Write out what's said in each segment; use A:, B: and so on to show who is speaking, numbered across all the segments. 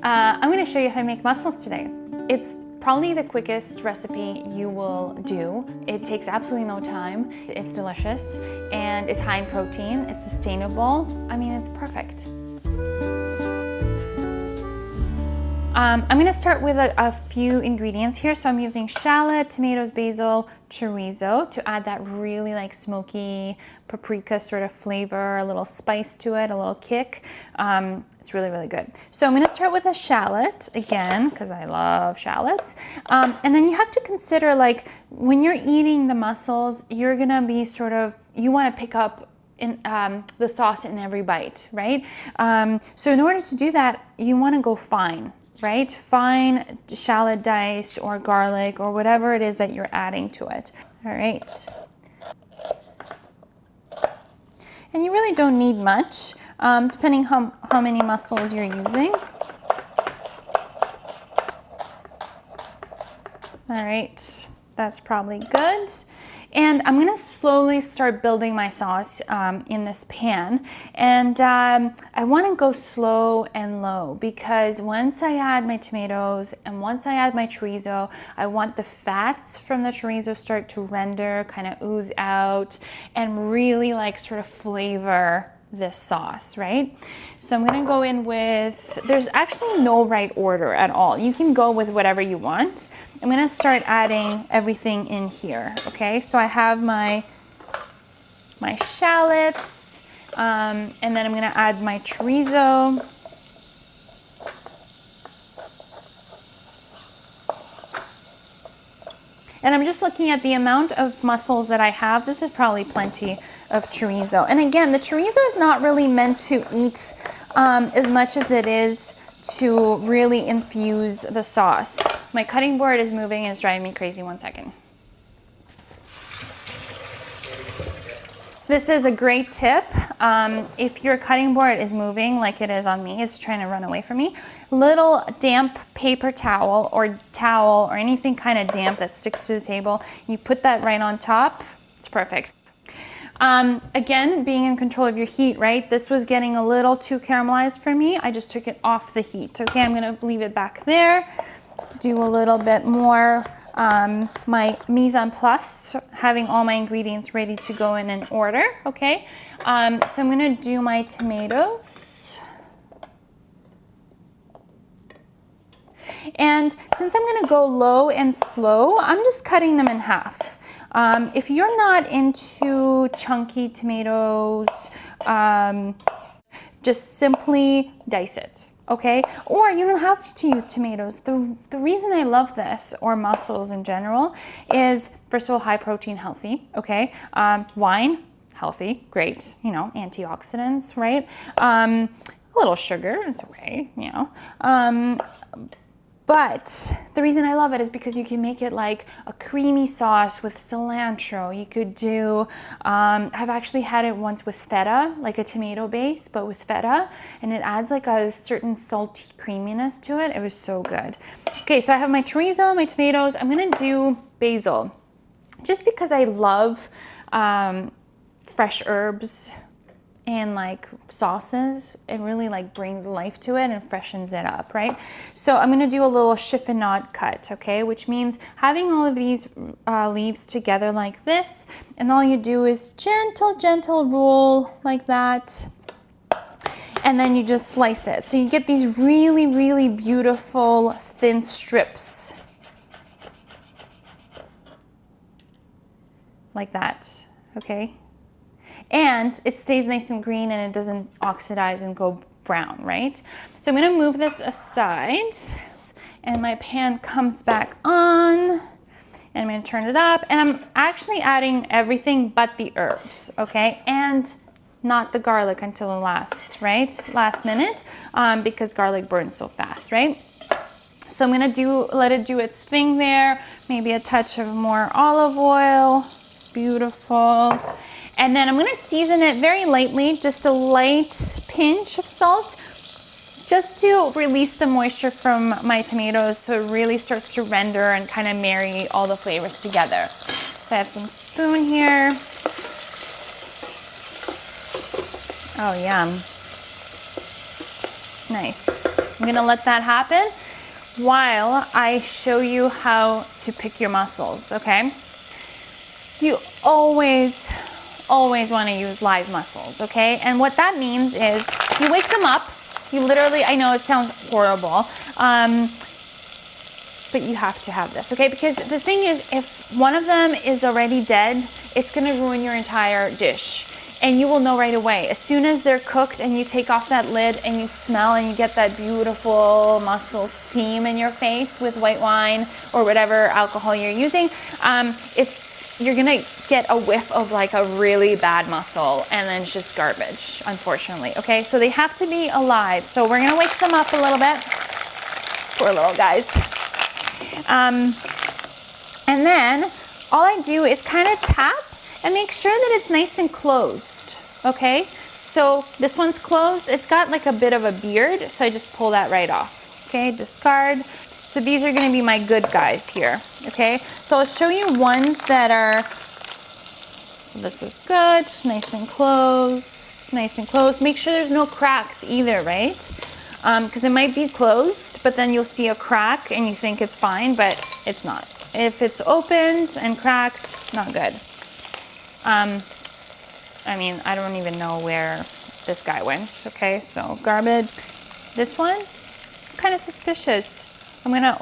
A: I'm going to show you how to make mussels today. It's probably the quickest recipe you will do. It takes absolutely no time. It's delicious and it's high in protein. It's sustainable. I mean, it's perfect. I'm going to start with a few ingredients here. So I'm using shallot, tomatoes, basil, chorizo to add that really like smoky paprika sort of flavor, a little spice to it, a little kick. It's really, really good. So I'm going to start with a shallot again, because I love shallots. And then you have to consider, like, when you're eating the mussels, you're going to be sort of, you want to pick up in the sauce in every bite, right? So in order to do that, you want to go fine. Right? Fine shallot dice or garlic or whatever it is that you're adding to it. All right. And you really don't need much, depending how many mussels you're using. All right, that's probably good. And I'm gonna slowly start building my sauce in this pan. And I wanna go slow and low because once I add my tomatoes and once I add my chorizo, I want the fats from the chorizo start to render, kind of ooze out and really like sort of flavor this sauce, right? So I'm gonna go in with, there's actually no right order at all. You can go with whatever you want. I'm gonna start adding everything in here, okay? So I have my shallots, and then I'm gonna add my chorizo. And I'm just looking at the amount of mussels that I have. This is probably plenty of chorizo. And again, the chorizo is not really meant to eat as much as it is to really infuse the sauce. My cutting board is moving and it's driving me crazy. 1 second. This is a great tip. If your cutting board is moving like it is on me, it's trying to run away from me, little damp paper towel or anything kind of damp that sticks to the table, you put that right on top, it's perfect. Again, being in control of your heat, right? This was getting a little too caramelized for me. I just took it off the heat. Okay, I'm gonna leave it back there. Do a little bit more my mise en place, having all my ingredients ready to go in an order, okay? So I'm gonna do my tomatoes. And since I'm gonna go low and slow, I'm just cutting them in half. If you're not into chunky tomatoes, just simply dice it. Okay, or you don't have to use tomatoes. The reason I love this, or mussels in general, is first of all, high protein, healthy, okay? Wine, healthy, great, you know, antioxidants, right? A little sugar, it's okay, you know. But the reason I love it is because you can make it like a creamy sauce with cilantro. You could do, I've actually had it once with feta, like a tomato base, but with feta, and it adds like a certain salty creaminess to it. It was so good. Okay, so I have my chorizo, my tomatoes. I'm gonna do basil, just because I love fresh herbs and like sauces. It really like brings life to it and freshens it up, right? So I'm gonna do a little chiffonade cut, okay? Which means having all of these leaves together like this, and all you do is gentle roll like that, and then you just slice it. So you get these really, really beautiful thin strips like that, okay? And it stays nice and green and it doesn't oxidize and go brown, right? So I'm gonna move this aside and my pan comes back on and I'm gonna turn it up, and I'm actually adding everything but the herbs, okay? And not the garlic until the last minute, because garlic burns so fast, right? So I'm gonna let it do its thing there, maybe a touch of more olive oil, beautiful. And then I'm gonna season it very lightly, just a light pinch of salt, just to release the moisture from my tomatoes so it really starts to render and kind of marry all the flavors together. So I have some spoon here. Oh, yum. Nice. I'm gonna let that happen while I show you how to pick your mussels, okay? You always want to use live mussels, okay? And what that means is you wake them up. You literally, I know it sounds horrible, but you have to have this, okay? Because the thing is, if one of them is already dead, it's gonna ruin your entire dish. And you will know right away. As soon as they're cooked and you take off that lid and you smell and you get that beautiful mussel steam in your face with white wine or whatever alcohol you're using, you're gonna get a whiff of like a really bad mussel, and then it's just garbage, unfortunately, okay? So they have to be alive. So we're gonna wake them up a little bit. Poor little guys. And then all I do is kind of tap and make sure that it's nice and closed, okay? So this one's closed. It's got like a bit of a beard, so I just pull that right off, okay? Discard. So these are gonna be my good guys here, okay? So I'll show you ones that are, so this is good, nice and closed, nice and closed. Make sure there's no cracks either, right? Because it might be closed, but then you'll see a crack and you think it's fine, but it's not. If it's opened and cracked, not good. I mean, I don't even know where this guy went, okay? So garbage. This one, kind of suspicious. I'm gonna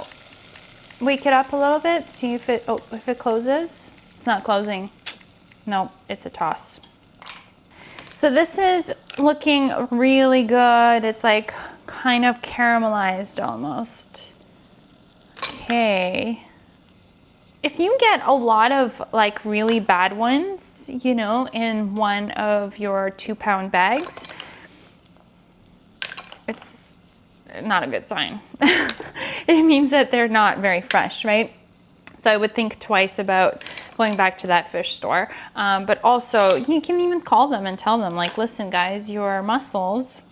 A: wake it up a little bit, see if it closes. It's not closing. No, it's a toss. So this is looking really good. It's like kind of caramelized almost. Okay. If you get a lot of like really bad ones, you know, in one of your 2-pound bags, it's not a good sign. It means that they're not very fresh, right? So I would think twice about going back to that fish store. But also you can even call them and tell them like, listen guys, your mussels,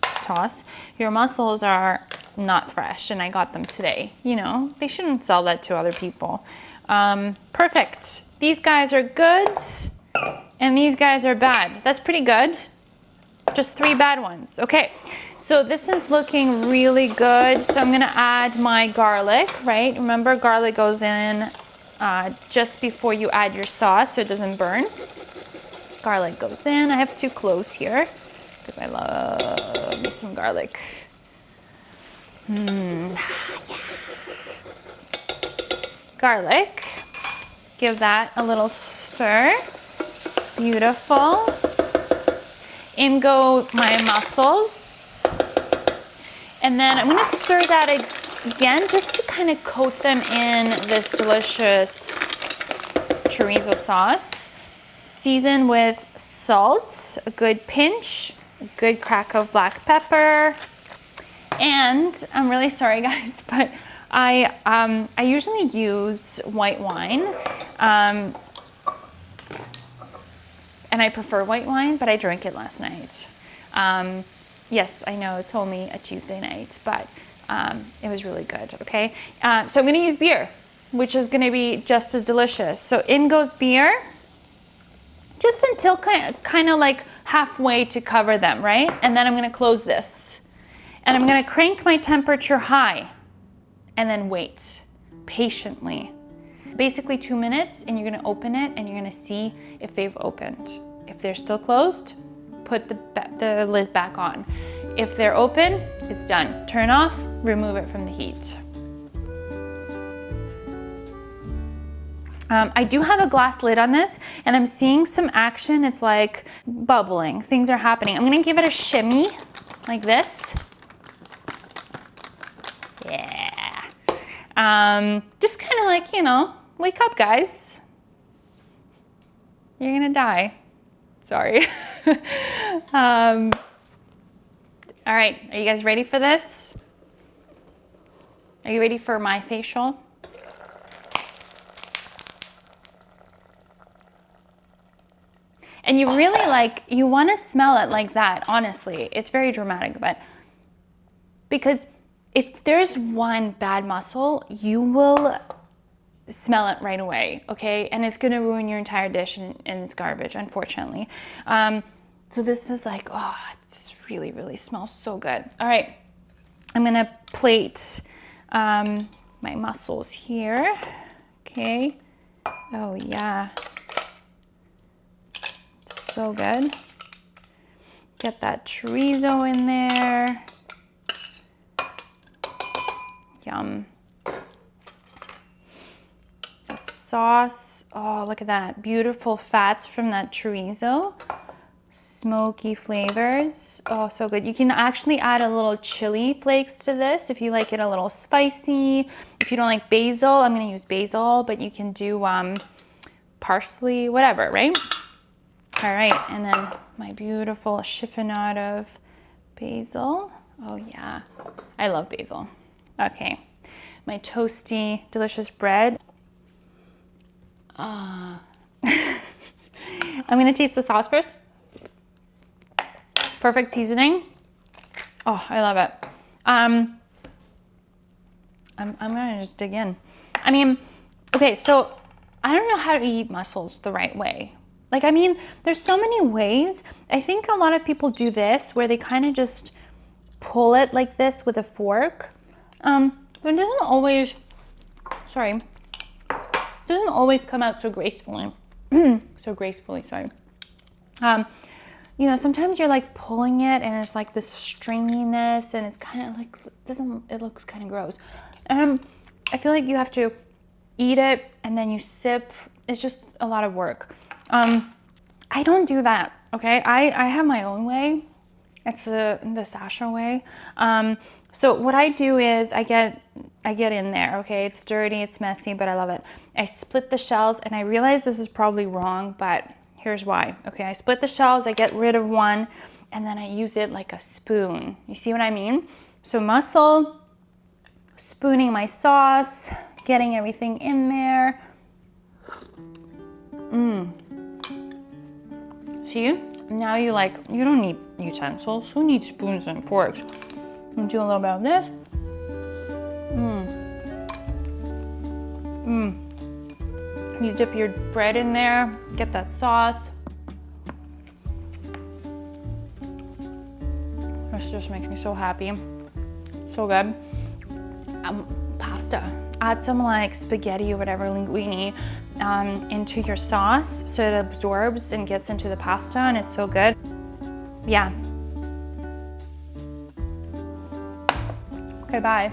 A: your mussels are not fresh and I got them today. You know, they shouldn't sell that to other people. Perfect. These guys are good and these guys are bad. That's pretty good. Just 3 bad ones. Okay, so this is looking really good. So I'm gonna add my garlic, right? Remember, garlic goes in just before you add your sauce so it doesn't burn. Garlic goes in. I have 2 cloves here because I love me some garlic. Yeah. Garlic. Let's give that a little stir. Beautiful. In go my mussels. And then I'm gonna stir that again just to kind of coat them in this delicious chorizo sauce. Season with salt, a good pinch, a good crack of black pepper. And I'm really sorry guys, but I usually use white wine. And I prefer white wine, but I drank it last night. Yes, I know it's only a Tuesday night, but it was really good, okay? So I'm gonna use beer, which is gonna be just as delicious. So in goes beer, just until kind of like halfway to cover them, right? And then I'm gonna close this. And I'm gonna crank my temperature high and then wait patiently. Basically 2 minutes, and you're gonna open it and you're gonna see if they've opened. If they're still closed, put the lid back on. If they're open, it's done. Turn off, remove it from the heat. I do have a glass lid on this and I'm seeing some action. It's like bubbling, things are happening. I'm gonna give it a shimmy like this. Yeah. Just kind of like, you know, wake up guys. You're gonna die. Sorry. All right, are you guys ready for this? Are you ready for my facial? And you really you want to smell it like that, honestly. It's very dramatic, but because if there's one bad mussel, you will smell it right away, okay? And it's gonna ruin your entire dish and it's garbage, unfortunately. So this is like, oh, it's really, really smells so good. All right, I'm gonna plate my mussels here. Okay. Oh yeah. So good. Get that chorizo in there. Yum. The sauce. Oh, look at that. Beautiful fats from that chorizo. Smoky flavors. Oh, so good. You can actually add a little chili flakes to this if you like it a little spicy. If you don't like basil, I'm going to use basil, but you can do parsley, whatever, right? All right, and then my beautiful chiffonade of basil. Oh yeah, I love basil. Okay, my toasty, delicious bread. I'm gonna taste the sauce first. Perfect seasoning. Oh, I love it. I'm gonna just dig in. I mean, okay, so I don't know how to eat mussels the right way. Like, I mean, there's so many ways. I think a lot of people do this where they kind of just pull it like this with a fork. But it doesn't always, sorry, it doesn't always come out so gracefully. Sorry. You know, sometimes you're like pulling it and it's like this stringiness and it's kind of like, it looks kind of gross. I feel like you have to eat it and then you sip. It's just a lot of work. I don't do that, okay? I have my own way. It's the Sasha way. So what I do is I get in there, okay? It's dirty, it's messy, but I love it. I split the shells, and I realize this is probably wrong, but here's why. Okay, I split the shells, I get rid of one, and then I use it like a spoon. You see what I mean? So mussel, spooning my sauce, getting everything in there. See? Now you don't need utensils. Who needs spoons and forks? And do a little bit of this. You dip your bread in there, get that sauce. This just makes me so happy. So good. Pasta. Add some like spaghetti or whatever, linguine, into your sauce so it absorbs and gets into the pasta, and it's so good. Yeah. Okay, bye.